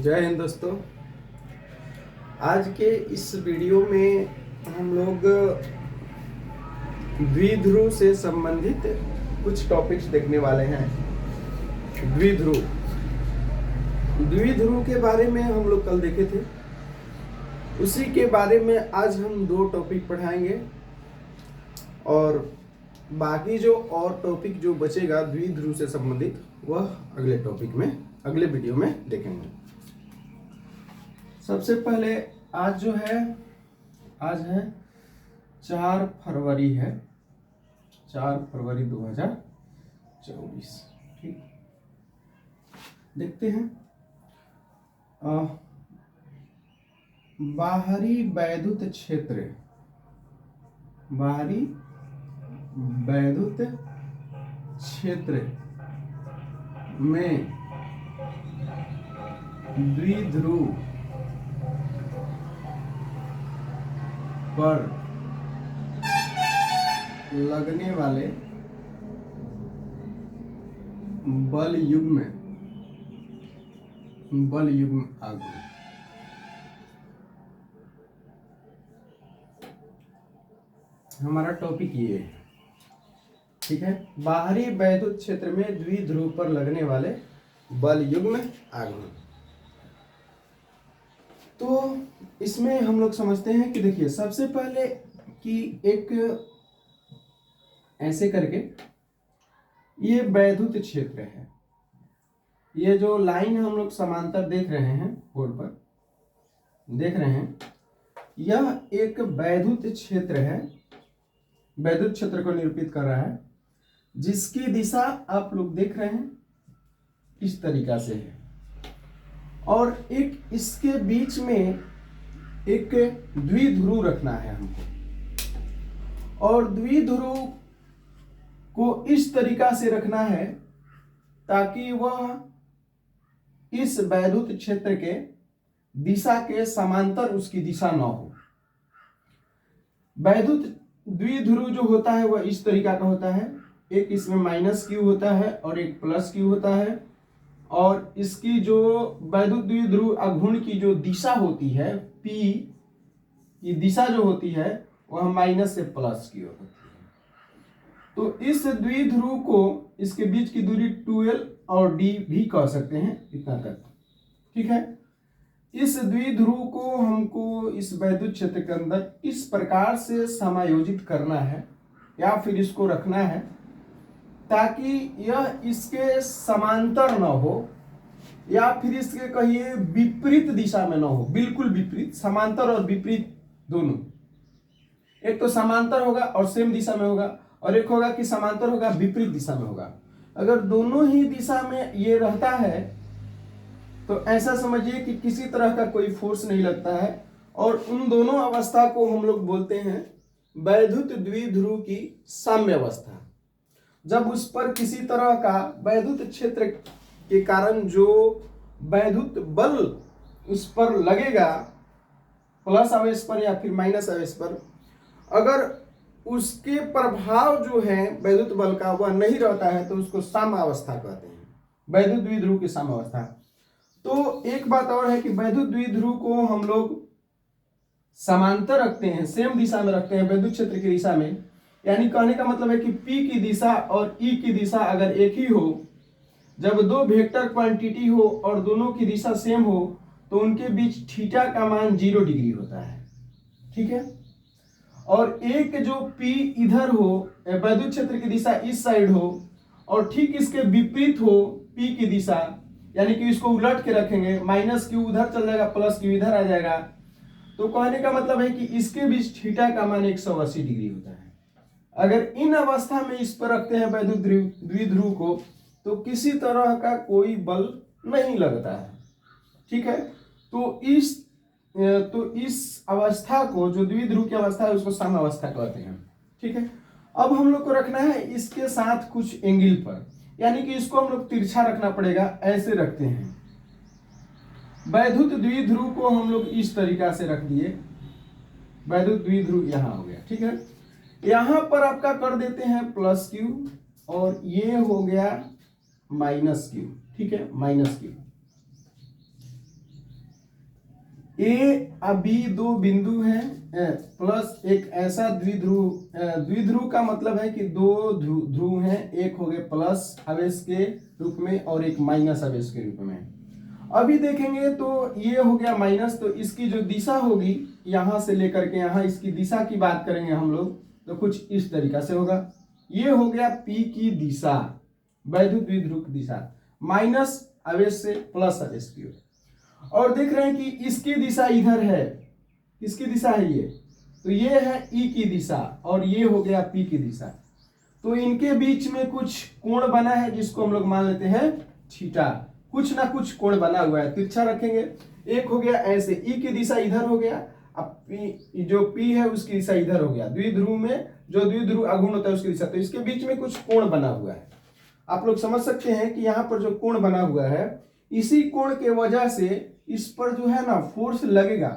जय हिंद दोस्तों। आज के इस वीडियो में हम लोग द्विध्रुव से संबंधित कुछ टॉपिक्स देखने वाले हैं। द्विध्रुव के बारे में हम लोग कल देखे थे, उसी के बारे में आज हम दो टॉपिक पढ़ाएंगे और बाकी जो और टॉपिक जो बचेगा द्विध्रुव से संबंधित वह अगले टॉपिक में अगले वीडियो में देखेंगे। सबसे पहले आज है 4 फरवरी है, 4 फरवरी 2024। ठीक, देखते हैं। बाहरी वैद्युत क्षेत्र में द्विध्रुव पर लगने वाले बल युग्म आघूर्ण। हमारा टॉपिक ये है, ठीक है। बाहरी वैद्युत क्षेत्र में द्विध्रुव पर लगने वाले बल युग्म आघूर्ण। तो इसमें हम लोग समझते हैं कि देखिए, सबसे पहले कि एक ऐसे करके ये वैद्युत क्षेत्र है। ये जो लाइन हम लोग समांतर देख रहे हैं, बोर्ड पर देख रहे हैं, यह एक वैद्युत क्षेत्र है। वैद्युत क्षेत्र को निरूपित कर रहा है, जिसकी दिशा आप लोग देख रहे हैं इस तरीका से है और एक इसके बीच में एक द्विध्रुव रखना है हमको, और द्विध्रुव को इस तरीका से रखना है ताकि वह इस वैद्युत क्षेत्र के दिशा के समांतर उसकी दिशा न हो। वैद्युत द्विध्रुव जो होता है वह इस तरीका का होता है, एक इसमें माइनस क्यू होता है और एक प्लस क्यू होता है, और इसकी जो वैद्युत द्विध्रुव आघूर्ण की जो दिशा होती है, P की दिशा जो होती है वह माइनस से प्लस की होती है। तो इस द्विध्रुव को इसके बीच की दूरी 2L और D भी कह सकते हैं, इतना तक, ठीक है। इस द्विध्रुव को हमको इस वैद्युत क्षेत्र के अंदर इस प्रकार से समायोजित करना है या फिर इसको रखना है ताकि यह इसके समांतर न हो या फिर इसके कहिए विपरीत दिशा में न हो, बिल्कुल विपरीत। समांतर और विपरीत दोनों, एक तो समांतर होगा और सेम दिशा में होगा, और एक होगा कि समांतर होगा विपरीत दिशा में होगा। अगर दोनों ही दिशा में ये रहता है तो ऐसा समझिए कि किसी तरह का कोई फोर्स नहीं लगता है, और उन दोनों अवस्था को हम लोग बोलते हैं वैद्युत द्विध्रुव की साम्य अवस्था। जब उस पर किसी तरह का वैद्युत क्षेत्र के कारण जो वैद्युत बल उस पर लगेगा, प्लस आवेश पर या फिर माइनस आवेश पर, अगर उसके प्रभाव जो है वैद्युत बल का वह नहीं रहता है तो उसको साम्यावस्था कहते हैं, वैद्युत द्विध्रुव की साम्यावस्था। तो एक बात और है कि वैद्युत द्विध्रुव को हम लोग समांतर रखते हैं, सेम दिशा में रखते हैं, वैद्युत क्षेत्र की दिशा में। यानी कहने का मतलब है कि P की दिशा और E की दिशा अगर एक ही हो, जब दो वेक्टर क्वांटिटी हो और दोनों की दिशा सेम हो तो उनके बीच थीटा का मान 0 डिग्री होता है, ठीक है। और एक जो P इधर हो, वैद्युत क्षेत्र की दिशा इस साइड हो, और ठीक इसके विपरीत हो P की दिशा, यानी कि इसको उलट के रखेंगे, माइनस क्यू उधर चल जाएगा, प्लस क्यू इधर आ जाएगा, तो कहने का मतलब है कि इसके बीच थीटा का मान 180 डिग्री होता है। अगर इन अवस्था में इस पर रखते हैं वैद्युत द्विध्रुव को तो किसी तरह का कोई बल नहीं लगता है, ठीक है। तो इस अवस्था को, जो द्विध्रुव की अवस्था है, उसको साम्यावस्था कहते हैं, ठीक है। अब हम लोग को रखना है इसके साथ कुछ एंगल पर, यानी कि इसको हम लोग तिरछा रखना पड़ेगा। ऐसे रखते हैं, वैद्युत द्विध्रुव को हम लोग इस तरीका से रख दिए, वैद्युत द्विध्रुव यहां हो गया, ठीक है। यहां पर आपका कर देते हैं प्लस क्यू और ये हो गया माइनस क्यू, ठीक है, माइनस क्यू। बी दो बिंदु हैं प्लस एक ऐसा द्विध्रुव का मतलब है कि दो ध्रुव हैं, एक हो गए प्लस आवेश के रूप में और एक माइनस आवेश के रूप में। अभी देखेंगे तो ये हो गया माइनस, तो इसकी जो दिशा होगी यहां से लेकर के यहां, इसकी दिशा की बात करेंगे हम लोग तो कुछ इस तरीका से होगा। ये हो गया P की दिशा, वैद्युत द्विध्रुव की दिशा, माइनस आवेश से प्लस आवेश की ओर। और देख रहे हैं कि इसकी दिशा इधर है, किसकी दिशा है ये, तो ये है E की दिशा और ये हो गया P की दिशा। तो इनके बीच में कुछ कोण बना है जिसको हम लोग मान लेते हैं थीटा, कुछ ना कुछ कोण बना हुआ है, तिरछा रखेंगे। एक हो गया ऐसे, E की दिशा इधर हो गया, अब जो P है उसकी दिशा इधर हो गया, द्विध्रुव में जो द्विध्रुव अघूर्ण होता है उसकी दिशा, तो इसके बीच में कुछ कोण बना हुआ है। आप लोग समझ सकते हैं कि यहाँ पर जो कोण बना हुआ है, इसी कोण के वजह से इस पर जो है ना फोर्स लगेगा।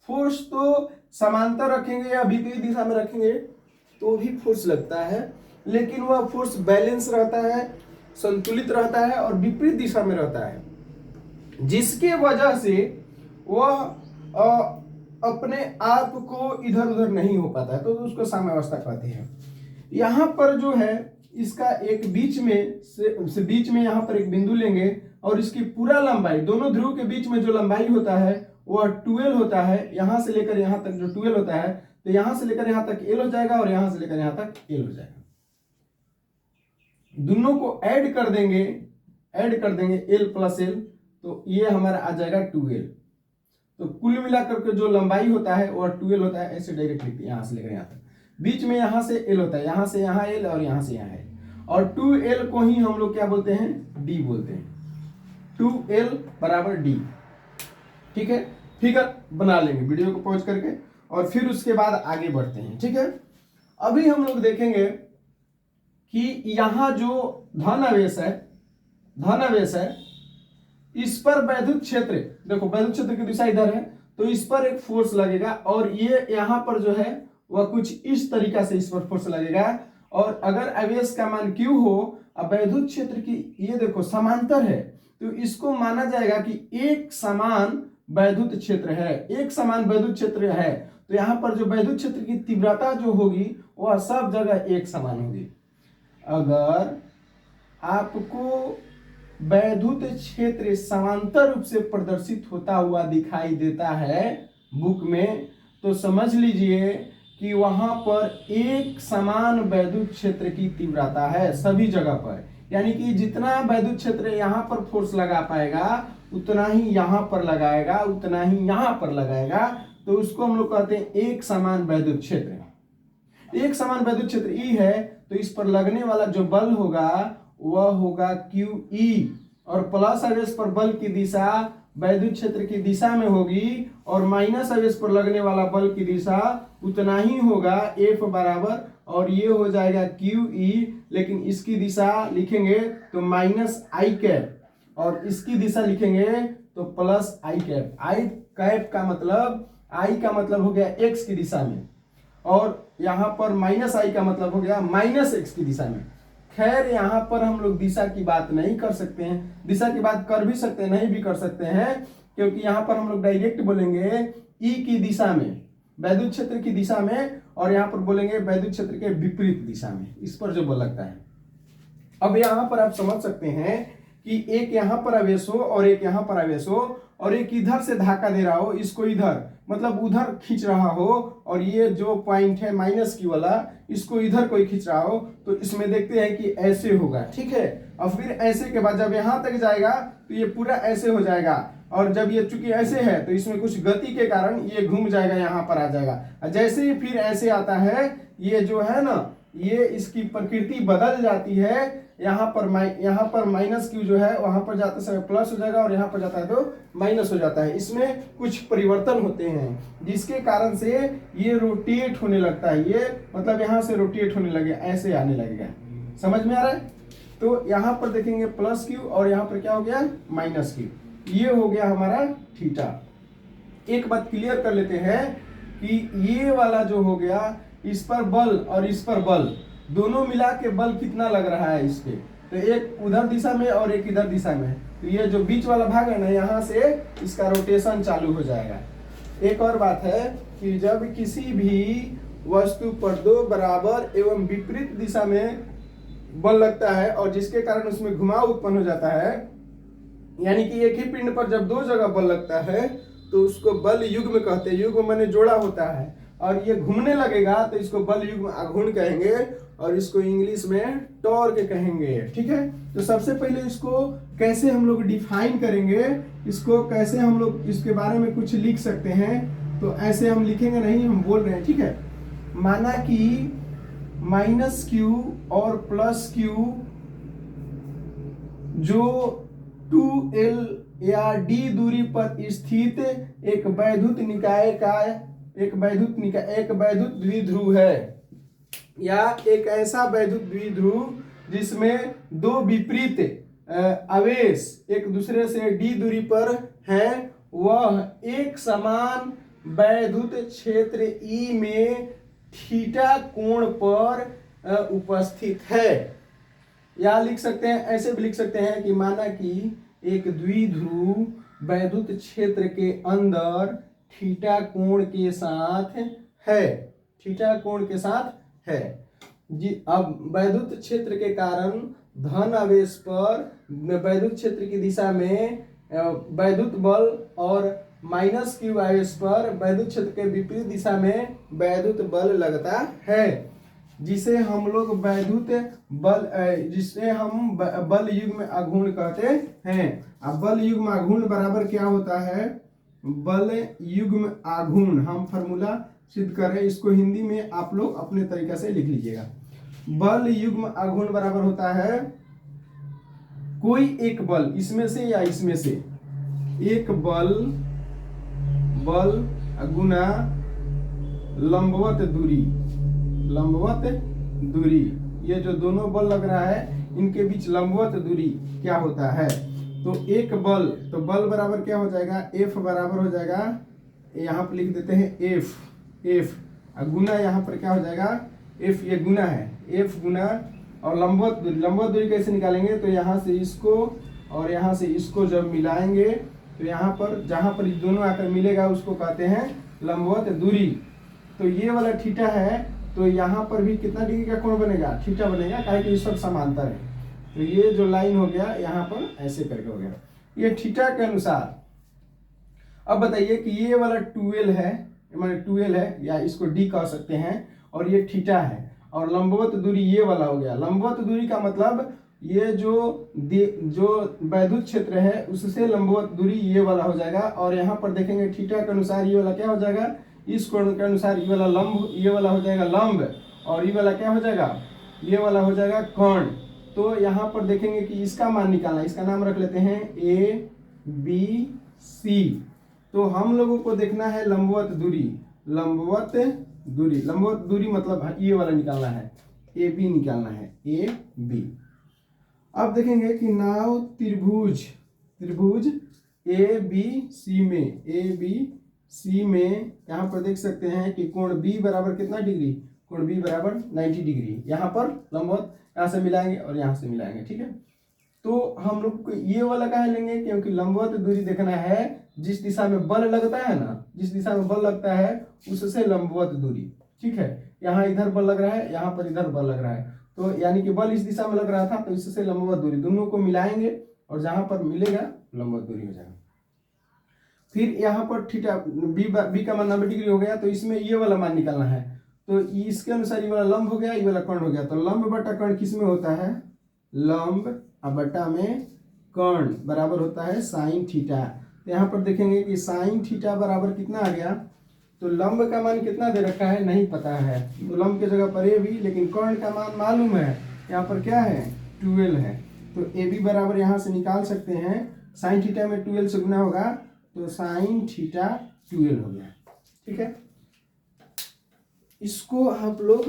फोर्स तो समांतर रखेंगे या विपरीत दिशा में रखेंगे तो भी फोर्स लगता है, लेकिन वह फोर्स बैलेंस रहता है, संतुलित रहता है और विपरीत दिशा में रहता है, जिसके वजह से वह अपने आप को इधर उधर नहीं हो पाता है, तो उसको साम्यावस्था कहते हैं। यहाँ पर जो है इसका एक बीच में यहाँ पर एक बिंदु लेंगे और इसकी पूरा लंबाई, दोनों ध्रुव के बीच में जो लंबाई होता है वह 12 होता है। यहाँ से लेकर यहाँ तक जो 12 होता है, तो यहाँ से लेकर यहाँ तक L हो जाएगा और यहाँ से लेकर यहाँ तक L हो जाएगा। दोनों को ऐड कर देंगे L प्लस L, तो ये हमारा आ जाएगा 2L। तो कुल मिलाकर के जो लंबाई होता है वह 2L होता है। ऐसे डायरेक्ट लिखते हैं, यहाँ से लेकर यहाँ तक, बीच में यहाँ से L होता है, यहाँ से यहाँ L और यहाँ से यहाँ L, और 2L को ही हम लोग क्या बोलते हैं, D बोलते हैं। 2L बराबर D, ठीक है। फिगर बना लेंगे वीडियो को पॉज करके और फिर उसके बाद आगे बढ़ते हैं, ठीक है। अभी हम लोग देखेंगे कि यहाँ जो धन आवेश है इस पर वैद्युत क्षेत्र, देखो वैद्युत क्षेत्र की दिशा इधर है, तो इस पर एक फोर्स लगेगा और ये यहाँ पर जो है वह कुछ इस तरीका से इस पर फोर्स लगेगा। और अगर आवेश का मान Q हो, अब वैद्युत क्षेत्र की ये देखो समांतर है, तो इसको माना जाएगा कि एक समान वैद्युत क्षेत्र है, एक समान वैद्युत क्षेत्र है। तो यहाँ पर जो वैद्युत क्षेत्र की तीव्रता जो होगी वह सब जगह एक समान होगी। अगर आपको वैद्युत क्षेत्र समांतर रूप से प्रदर्शित होता हुआ दिखाई देता है बुक में, तो समझ लीजिए कि वहां पर एक समान वैद्युत क्षेत्र की तीव्रता है सभी जगह पर। यानी कि जितना वैद्युत क्षेत्र यहाँ पर फोर्स लगा पाएगा उतना ही यहाँ पर लगाएगा, उतना ही यहाँ पर लगाएगा, तो उसको हम लोग कहते हैं एक समान वैद्युत क्षेत्र। एक समान वैद्युत क्षेत्र E है, तो इस पर लगने वाला जो बल होगा वह होगा QE, और प्लस आवेश पर बल की दिशा वैद्युत क्षेत्र की दिशा में होगी और माइनस आवेश पर लगने वाला बल की दिशा उतना ही होगा, F बराबर, और ये हो जाएगा QE, लेकिन इसकी दिशा लिखेंगे तो माइनस I कैप और इसकी दिशा लिखेंगे तो plus I cap. I cap का मतलब, I का मतलब हो गया X की दिशा में, और यहाँ पर माइनस I का मतलब हो गया माइनस X की दिशा में। खैर यहाँ पर हम लोग दिशा की बात नहीं कर सकते हैं, दिशा की बात कर भी सकते हैं, नहीं भी कर सकते हैं, क्योंकि यहाँ पर हम लोग डायरेक्ट बोलेंगे E की दिशा में, वैद्युत क्षेत्र की दिशा में, और यहाँ पर बोलेंगे वैद्युत क्षेत्र के विपरीत दिशा में, इस पर जो बल लगता है। अब यहाँ पर आप समझ सकते हैं कि एक यहाँ पर आवेश हो और एक यहाँ पर आवेश हो, और एक इधर से धक्का दे रहा हो, इसको इधर मतलब उधर खींच रहा हो, और ये जो पॉइंट है माइनस Q वाला इसको इधर कोई खींच रहा हो, तो इसमें देखते हैं कि ऐसे होगा, ठीक है। और फिर ऐसे के बाद जब यहाँ तक जाएगा तो ये पूरा ऐसे हो जाएगा, और जब ये चूंकि ऐसे है तो इसमें कुछ गति के कारण ये घूम जाएगा, यहाँ पर आ जाएगा। जैसे ही फिर ऐसे आता है, ये जो है ना, ये इसकी प्रकृति बदल जाती है। यहाँ पर माइनस Q जो है वहां पर जाते समय प्लस हो जाएगा और यहाँ पर जाता है तो माइनस हो जाता है। इसमें कुछ परिवर्तन होते हैं जिसके कारण से ये रोटेट होने लगता है, ये मतलब यहाँ से रोटेट होने लगे, ऐसे आने लगेगा। समझ में आ रहा है? तो यहाँ पर देखेंगे प्लस Q और यहाँ पर क्या हो गया माइनस Q, ये हो गया हमारा थीटा। एक बात क्लियर कर लेते हैं कि ये वाला जो हो गया, इस पर बल और इस पर बल दोनों मिला के बल कितना लग रहा है इस पे, तो एक उधर दिशा में और एक इधर दिशा में, तो ये जो बीच वाला भाग है ना, यहाँ से इसका रोटेशन चालू हो जाएगा। एक और बात है कि जब किसी भी वस्तु पर दो बराबर एवं विपरीत दिशा में बल लगता है और जिसके कारण उसमें घुमाव उत्पन्न हो जाता है, यानी कि एक ही पिंड पर जब दो जगह बल लगता है तो उसको बल युग्म कहते हैं। युग्म माने जोड़ा होता है, और ये घूमने लगेगा तो इसको बल युग्म आघूर्ण कहेंगे, और इसको इंग्लिश में टॉर्क कहेंगे। ठीक है, तो सबसे पहले इसको कैसे हम लोग डिफाइन करेंगे, इसको कैसे हम लोग इसके बारे में कुछ लिख सकते हैं, तो ऐसे हम लिखेंगे नहीं, हम बोल रहे हैं। ठीक है, माना कि माइनस क्यू और प्लस क्यू जो 2L या D दूरी पर स्थित एक वैद्युत निकाय का एक वैद्युत द्विध्रुव है, या एक ऐसा वैद्युत द्विध्रुव जिसमें दो विपरीत आवेश एक दूसरे से D दूरी पर हैं, वह एक समान वैद्युत क्षेत्र E में थीटा कोण पर उपस्थित है। या लिख सकते हैं, ऐसे भी लिख सकते हैं कि माना कि एक द्विध्रुव वैद्युत क्षेत्र के अंदर थीटा कोण के साथ है, थीटा कोण के साथ है जी। अब वैद्युत क्षेत्र के कारण धन आवेश पर वैद्युत क्षेत्र की दिशा में वैद्युत बल, और माइनस क्यू आवेश पर वैद्युत क्षेत्र के विपरीत दिशा में वैद्युत बल लगता है, जिसे हम लोग वैद्युत बल, जिसे हम बल युग्म आघूर्ण कहते हैं। अब बल युग्म आघूर्ण बराबर क्या होता है, बल युग्म आघूर्ण हम फॉर्मूला सिद्ध कर रहे हैं, इसको हिंदी में आप लोग अपने तरीके से लिख लीजिएगा। बल युग्म आघूर्ण बराबर होता है कोई एक बल, इसमें से या इसमें से एक बल गुना लंबवत दूरी, ये जो दोनों बल लग रहा है इनके बीच लंबवत दूरी क्या होता है। तो एक बल, तो बल बराबर क्या हो जाएगा, F बराबर हो जाएगा, यहाँ पर लिख देते हैं F गुना, यहाँ पर क्या हो जाएगा F, ये गुना है F गुना, और लंबवत दूरी कैसे निकालेंगे, तो यहाँ से इसको और यहाँ से इसको जब मिलाएंगे तो यहाँ पर जहाँ पर दोनों आकर मिलेगा उसको कहते हैं लंबवत दूरी। तो ये वाला थीटा है, तो यहाँ पर भी कितना डिग्री का कोण बनेगा, थीटा बनेगा, काहे कि ये सब समांतर है। तो ये जो लाइन हो गया यहाँ पर ऐसे करके हो गया, ये थीटा के अनुसार। अब बताइए कि ये वाला 2L है, माने 2L है, या इसको D कह सकते हैं, और ये थीटा है, और लंबवत दूरी ये वाला हो गया। लंबवत दूरी का मतलब ये जो वैद्युत क्षेत्र है उससे लंबवत दूरी ये वाला हो जाएगा, और यहाँ पर देखेंगे थीटा के अनुसार ये वाला क्या हो जाएगा, इस कोण के अनुसार ये वाला लंब, ये वाला हो जाएगा लंब, और ये वाला क्या हो जाएगा, ये वाला हो जाएगा कोण। तो यहाँ पर देखेंगे कि इसका मान निकालना, इसका नाम रख लेते हैं ABC। तो हम लोगों को देखना है लंबवत दूरी मतलब ये वाला निकालना है, AB निकालना है, AB। अब देखेंगे कि नाव त्रिभुज ABC में यहाँ पर देख सकते हैं कि कोण B बराबर कितना डिग्री, कोण B बराबर 90 डिग्री। यहाँ पर लंबवत यहाँ से मिलाएंगे और यहाँ से मिलाएंगे। ठीक है, तो हम लोग को ये वाला कहाँ लेंगे, क्योंकि लंबवत दूरी देखना है जिस दिशा में बल लगता है ना, जिस दिशा में बल लगता है उससे लंबवत दूरी। ठीक है, यहाँ इधर बल लग रहा है, यहाँ पर इधर बल लग रहा है, तो यानी कि बल इस दिशा में लग रहा था, तो इससे लंबवत दूरी, दोनों को मिलाएंगे और जहां पर मिलेगा लंबवत दूरी हो जाएगा। फिर यहाँ पर थीटा बी का मान 90 डिग्री हो गया, तो इसमें ये वाला मान निकालना है, तो इसके अनुसार ये वाला लंब हो गया, ये वाला कर्ण हो गया। तो लंब बटा कर्ण किस में होता है, लंब बटा में कर्ण बराबर होता है साइन थीटा। तो यहाँ पर देखेंगे कि साइन थीटा बराबर कितना आ गया, तो लंब का मान कितना दे रखा है नहीं पता है, तो लंब की जगह पर ए भी, लेकिन कर्ण का मान मालूम है, यहाँ पर क्या है 12 है, तो ए बी बराबर यहाँ से निकाल सकते हैं, साइन थीटा में 12 से गुना होगा तो साइन थीटा 12 हो गया। ठीक है, इसको आप लोग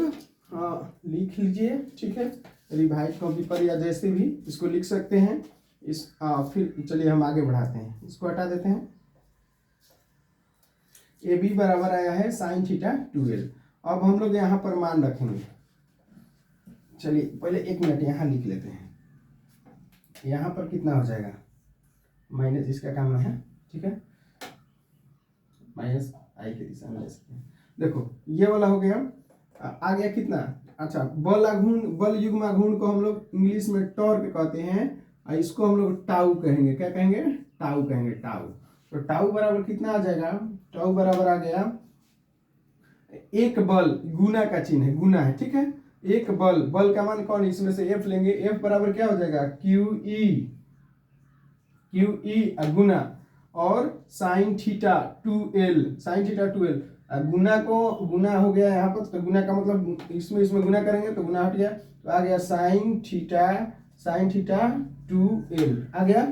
लिख लीजिए। ठीक है, रिवाइज कॉपी पर या जैसे भी इसको लिख सकते हैं। फिर चलिए हम आगे बढ़ाते हैं, इसको हटा देते हैं। ए बी बराबर आया है साइन थीटा 12। अब हम लोग यहाँ पर मान रखेंगे, चलिए पहले 1 मिनट यहाँ लिख लेते हैं। यहाँ पर कितना हो जाएगा, माइनस इसका काम है, ठीक है, माइनस आई की दिशा में ले सकते हैं। देखो ये वाला हो गया। आ गया कितना, अच्छा बल आघूर्ण, बल युग्म आघूर्ण को हम लोग इंग्लिश में टॉर्क कहते हैं और इसको हम लोग टाउ कहेंगे। क्या कहेंगे, टाउ कहेंगे, टाउ। तो टाउ बराबर कितना आ जाएगा, टाउ बराबर आ गया एक बल, गुना का चिन्ह है, गुना है, ठीक है। एक बल, बल का मान कौन, इसमें से एफ लेंगे, एफ बराबर क्या हो जाएगा क्यू ई गुना और sine theta 2l, sine theta 2l। गुना को गुना हो गया यहाँ पर, तो गुना का मतलब इसमें गुना करेंगे तो गुना हट गया, तो आ गया साइन थीटा 2l आ गया।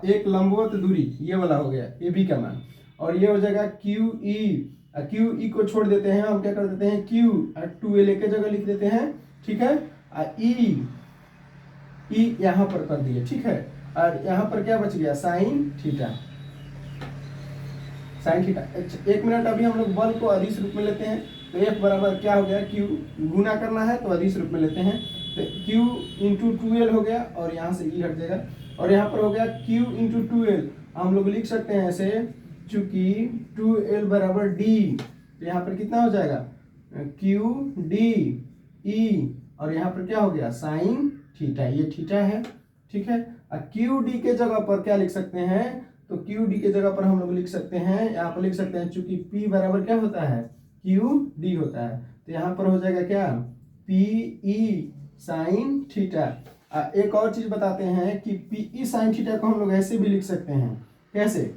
एक लंबवत दूरी ये वाला हो गया ए बी का मान, और ये हो जाएगा क्यू ई को छोड़ देते हैं हम, क्या कर देते हैं क्यू और 2l एक जगह लिख देते हैं, ठीक है। ई यहाँ पर कर दिए, ठीक है। और यहाँ पर क्या बच गया साइन थीटा। एक मिनट, अभी हम लोग बल को अदिश रूप में लेते हैं, तो एफ बराबर क्या हो गया, क्यू गुना करना है तो अदिश रूप में लेते हैं, तो क्यू इंटू 2l हो गया और यहाँ से ई हट जाएगा, और यहाँ पर हो गया क्यू इंटू 2l। हम लोग लिख सकते हैं ऐसे, चूंकि 2l बराबर d, तो यहाँ पर कितना हो जाएगा क्यू डी ई, और यहाँ पर क्या हो गया साइन थीटा, ये थीटा है, ठीक है। क्यू डी के जगह पर क्या लिख सकते हैं, तो क्यू डी के जगह पर हम लोग लिख सकते हैं, यहाँ पर लिख सकते हैं चूंकि P बराबर क्या होता है क्यू डी होता है, तो यहाँ पर हो जाएगा क्या पी ई साइन थीटा। एक और चीज बताते हैं कि पी ई साइन थीटा को हम लोग ऐसे भी लिख सकते हैं, कैसे,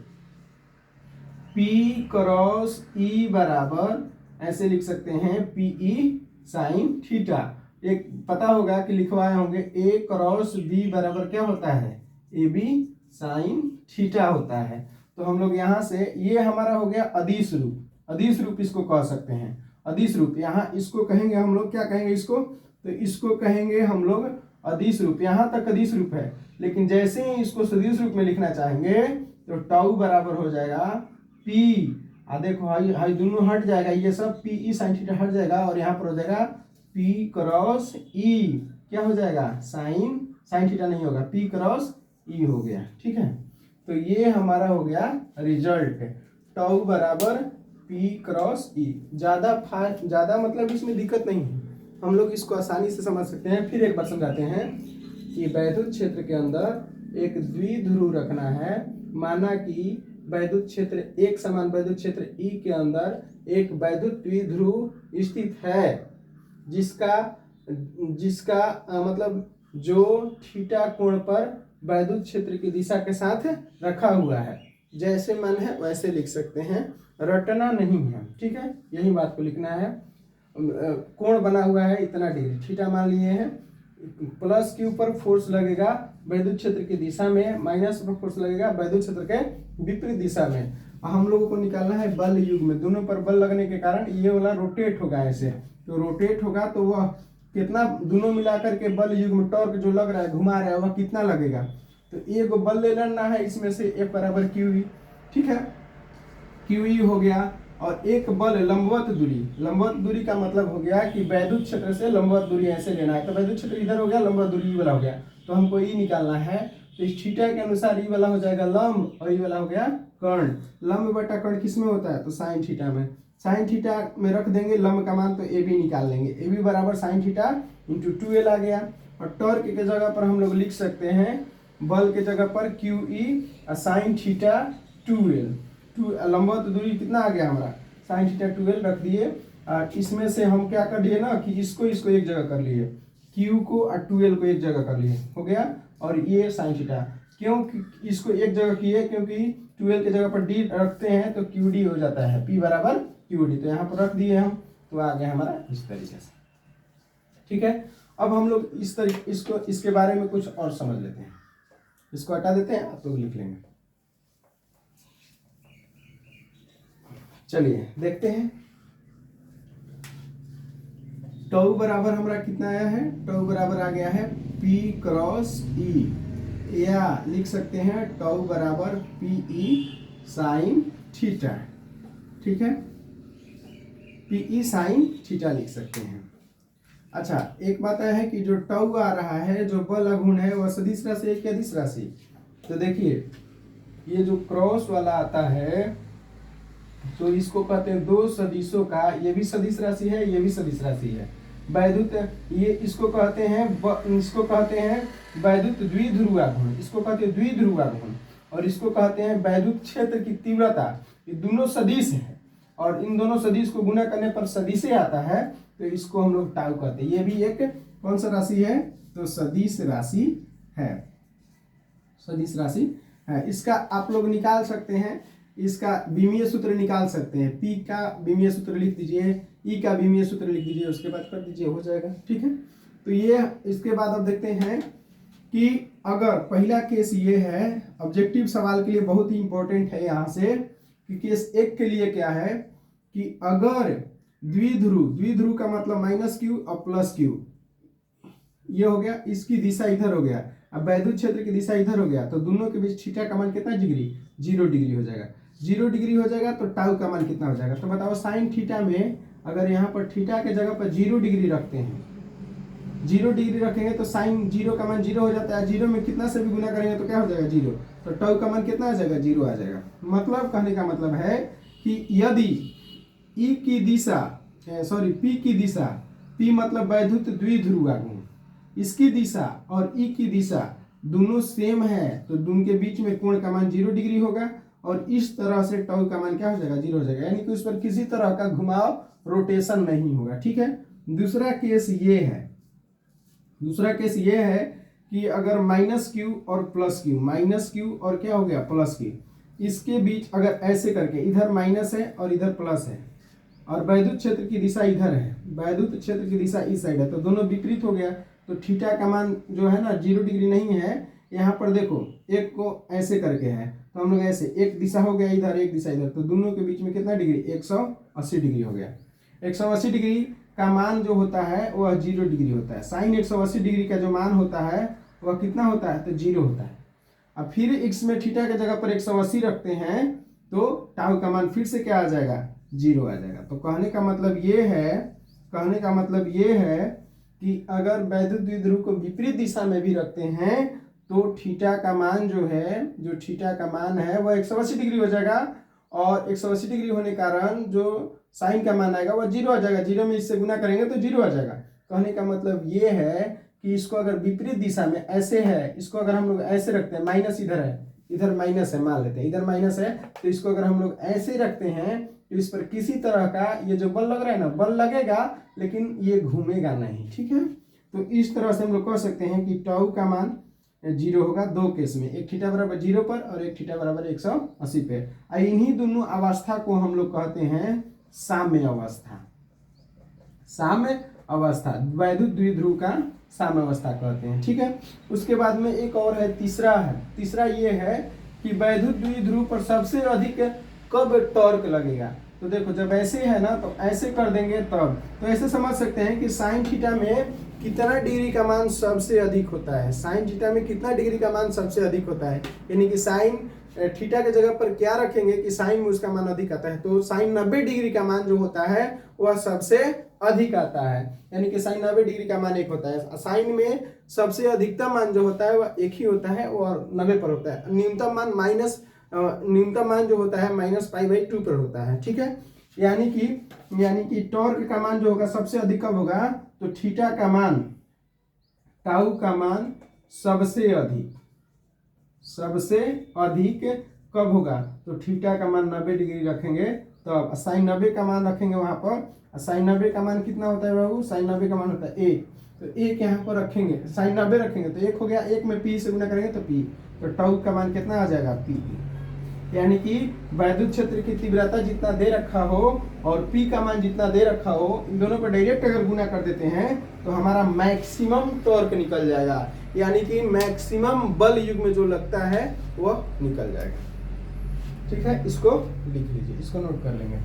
P क्रॉस ई बराबर ऐसे लिख सकते हैं पी ई साइन थीटा। एक पता होगा कि लिखवाए होंगे ए क्रॉस बी बराबर क्या होता है ए बी साइन थीटा होता है। तो हम लोग यहाँ से, ये हमारा हो गया अदिश रूप, अदिश रूप इसको कह सकते हैं, अदिश रूप। यहाँ इसको कहेंगे हम लोग, क्या कहेंगे इसको, तो इसको कहेंगे हम लोग अदिश रूप। यहाँ तक अदिश रूप है, लेकिन जैसे ही इसको सदिश रूप में लिखना चाहेंगे तो टाउ बराबर हो जाएगा पी, देखो हाई दोनों हट जाएगा, ये सब पी ई साइन थीटा हट जाएगा, और यहाँ पर हो जाएगा पी क्रॉस ई, क्या हो जाएगा साइन थीटा नहीं होगा, पी क्रॉस ई हो गया, ठीक है। तो ये हमारा हो गया रिजल्ट, टाउ बराबर पी क्रॉस ई। ज्यादा मतलब इसमें दिक्कत नहीं है, हम लोग इसको आसानी से समझ सकते हैं। फिर एक बार समझाते हैं कि वैद्युत क्षेत्र के अंदर एक द्विध्रुव रखना है, माना कि वैद्युत क्षेत्र, एक समान वैद्युत क्षेत्र ई के अंदर एक वैद्युत द्विध्रुव स्थित है, जिसका मतलब जो थीटा कोण पर वैद्युत क्षेत्र की दिशा के साथ रखा हुआ है। जैसे मन है वैसे लिख सकते हैं, रटना नहीं है, ठीक है, यही बात को लिखना है। कोण बना हुआ है इतना डिग्री, थीटा मान लिए हैं, प्लस के ऊपर फोर्स लगेगा वैद्युत क्षेत्र की दिशा में, माइनस पर फोर्स लगेगा वैद्युत क्षेत्र के विपरीत दिशा में। हम लोगों को निकालना है बल युग्म, दोनों पर बल लगने के कारण ये वाला रोटेट होगा ऐसे, तो रोटेट होगा तो वह कितना, दोनों मिलाकर के बल युग्म टॉर्क जो लग रहा है घुमा रहा है वह कितना लगेगा, तो एक बल ले लेना है इसमें से, F बराबर क्यू ई, ठीक है, क्यू ई हो गया। और एक बल लंबवत दूरी का मतलब हो गया कि वैद्युत क्षेत्र से लंबवत दूरी ऐसे लेना है, तो वैद्युत क्षेत्र इधर हो गया, लंबवत दूरी ई वाला हो गया, तो हमको ई निकालना है, तो इस थीटा के अनुसार ई वाला हो जाएगा लंब और ई वाला हो गया कर्ण। लंब बटा कर्ण किस में होता है, तो साइन थीटा में, साइन थीटा में रख देंगे लंब का मान, तो ए बी निकाल लेंगे, ए बी बराबर साइन थीटा इंटू 2l आ गया। और टॉर्क के जगह पर हम लोग लिख सकते हैं, बल के जगह पर Q E sine theta 2l, लंबवत दूरी कितना आ गया हमारा साइन थीटा 2l रख दिए। और इसमें से हम क्या कर लिए ना कि इसको एक जगह कर लिए, क्यू को और 2l को एक जगह कर लिए, हो गया। और ये साइन थीटा, क्यों इसको एक जगह किए, क्योंकि 2l के जगह पर d रखते हैं तो क्यू डी हो जाता है, p बराबर क्यू डी, तो यहाँ पर रख दिए हम, तो आ गया हमारा इस तरीके से, ठीक है। अब हम लोग इस तरीके इसके बारे में कुछ और समझ लेते हैं, इसको हटा देते हैं तो लिख लेंगे। चलिए देखते हैं, टाउ बराबर हमारा कितना आया है, टाउ बराबर आ गया है P क्रॉस ई, या लिख सकते हैं टाउ बराबर पी ई साइन थीटा, ठीक है, पी ई साइन थीटा लिख सकते हैं। अच्छा एक बात है कि जो टाउ आ रहा है, जो बल आघूर्ण है, वह सदिश राशि है क्या अदिश राशि, तो देखिए ये जो क्रॉस वाला आता है तो इसको कहते हैं दो सदिशों का, ये भी सदिश राशि है, ये भी सदिश राशि है। वैद्युत ये इसको कहते हैं वैद्युत द्विध्रुवाघूर्ण, इसको कहते हैं द्विध्रुवाघूर्ण, और इसको कहते हैं वैद्युत क्षेत्र की तीव्रता। ये दोनों सदिश हैं और इन दोनों सदिश को गुना करने पर सदिश आता है, तो इसको हम लोग टाउ कहते हैं। ये भी एक कौन सा राशि है? तो सदिश राशि है, सदिश राशि है। इसका आप लोग निकाल सकते हैं, इसका विमीय सूत्र निकाल सकते हैं। पी का विमीय सूत्र लिख दीजिए, ई का विमीय सूत्र लिख दीजिए, उसके बाद कर दीजिए, हो जाएगा। ठीक है, तो ये इसके बाद अब देखते हैं कि अगर पहला केस ये है, ऑब्जेक्टिव सवाल के लिए बहुत ही इंपॉर्टेंट है यहाँ से कि केस एक के लिए क्या है कि अगर द्विध्रुव का मतलब माइनस क्यू और प्लस क्यू, ये हो गया, इसकी दिशा इधर हो गया, अब वैद्युत क्षेत्र की दिशा इधर हो गया, तो दोनों के बीच थीटा का मान कितना डिग्री? 0 डिग्री हो जाएगा। 0 डिग्री हो जाएगा तो टाउ का मान कितना हो जाएगा? तो बताओ साइन थीटा में अगर यहाँ पर थीटा के जगह पर 0 डिग्री रखते हैं, 0 डिग्री रखेंगे तो साइन 0 का मान 0 हो जाता है। 0 में कितना से भी गुना करेंगे तो क्या हो जाएगा? 0। तो टाउ का मान कितना आ जाएगा? 0 आ जाएगा। मतलब कहने का मतलब है कि यदि ई की दिशा पी की दिशा, पी मतलब वैद्युत द्विध्रुवाघूर्ण, इसकी दिशा और ई की दिशा दोनों सेम है तो दोनों के बीच में कोण का मान 0 डिग्री होगा और इस तरह से टाउ का मान क्या हो जाएगा? 0 हो जाएगा, यानी कि उस पर किसी तरह का घुमाव, रोटेशन नहीं होगा। ठीक है, दूसरा केस ये है कि अगर माइनस क्यू और प्लस क्यू, माइनस क्यू और क्या हो गया? प्लस क्यू, इसके बीच अगर ऐसे करके इधर माइनस है और इधर प्लस है और वैद्युत क्षेत्र की दिशा इधर है, वैद्युत क्षेत्र की दिशा इस साइड है, तो दोनों विपरीत हो गया, तो थीटा का मान जो है ना 0 डिग्री नहीं है। यहाँ पर देखो एक को ऐसे करके है तो हम लोग ऐसे, एक दिशा हो गया इधर, एक दिशा इधर, तो दोनों के बीच में कितना डिग्री? 180 डिग्री हो गया। 180 डिग्री का मान जो होता है वह 0 डिग्री होता है। साइन 180 डिग्री का जो मान होता है वह कितना होता है? तो 0 होता है। अब फिर x में थीटा के जगह पर 180 रखते हैं तो टाउ का मान फिर से क्या आ जाएगा? 0 आ जाएगा। तो कहने का मतलब ये है कि अगर वैद्युत द्विध्रुव को विपरीत दिशा में भी रखते हैं तो थीटा का मान जो थीटा का मान है वह 180 डिग्री हो जाएगा और 180 डिग्री होने के कारण जो साइन का मान आएगा वह 0 आ जाएगा। 0 में इससे गुना करेंगे तो 0 आ जाएगा। कहने का मतलब ये है कि इसको अगर विपरीत दिशा में ऐसे है, इसको अगर हम लोग ऐसे रखते हैं, माइनस इधर है, इधर माइनस है, मान लेते हैं इधर माइनस है, तो इसको अगर हम लोग ऐसे रखते हैं तो इस पर किसी तरह का ये जो बल लग रहा है ना, बल लगेगा लेकिन ये घूमेगा नहीं। ठीक है, तो इस तरह से हम लोग कह सकते हैं कि टाउ का मान 0 होगा दो केस में, एक थीटा बराबर 0 पर और एक थीटा बराबर 180 पे। इन्हीं दोनों अवस्था को हम लोग कहते हैं साम्य अवस्था। साम्य अवस्था, वैद्युत द्विध्रुव का साम्य अवस्था कहते हैं। ठीक है, उसके बाद में एक और है, तीसरा ये है कि वैद्युत द्विध्रुव पर सबसे अधिक कब टॉर्क लगेगा। तो देखो जब ऐसे है ना तो ऐसे कर देंगे तब, तो ऐसे समझ सकते हैं कि साइन थीटा में कितना डिग्री का मान सबसे अधिक होता है। साइन थीटा में कितना डिग्री का मान सबसे अधिक होता है, यानी कि साइन थीटा के जगह पर क्या रखेंगे कि साइन में उसका मान अधिक आता है, तो साइन 90 डिग्री का मान जो होता है वह सबसे अधिक आता है, यानी कि साइन 90 डिग्री का मान 1 होता है। साइन में सबसे अधिकतम मान जो होता है वह 1 ही होता है और 90 पर होता है। न्यूनतम मान जो होता है -π/2 पर होता है। ठीक है, यानी कि टॉर्क का मान जो होगा सबसे अधिक कब होगा, तो थीटा का मान, टाउ का मान सबसे अधिक कब होगा, तो थीटा का मान 90 डिग्री रखेंगे तो साइन 90 का मान रखेंगे वहां पर। साइन 90 का मान कितना होता है बाबू, साइन 90 का मान होता है 1, तो 1 यहाँ पर रखेंगे, साइन 90 रखेंगे तो 1 हो गया, 1 में पी से गुना करेंगे तो पी, तो टाउ का मान कितना आ जाएगा, पी। यानी कि वैद्युत क्षेत्र की तीव्रता जितना दे रखा हो और पी का मान जितना दे रखा हो, इन दोनों पर डायरेक्ट अगर गुना कर देते हैं तो हमारा मैक्सिमम टॉर्क निकल जाएगा, यानी कि मैक्सिमम बल युग में जो लगता है वह निकल जाएगा। ठीक है, इसको लिख लीजिए, इसको नोट कर लेंगे।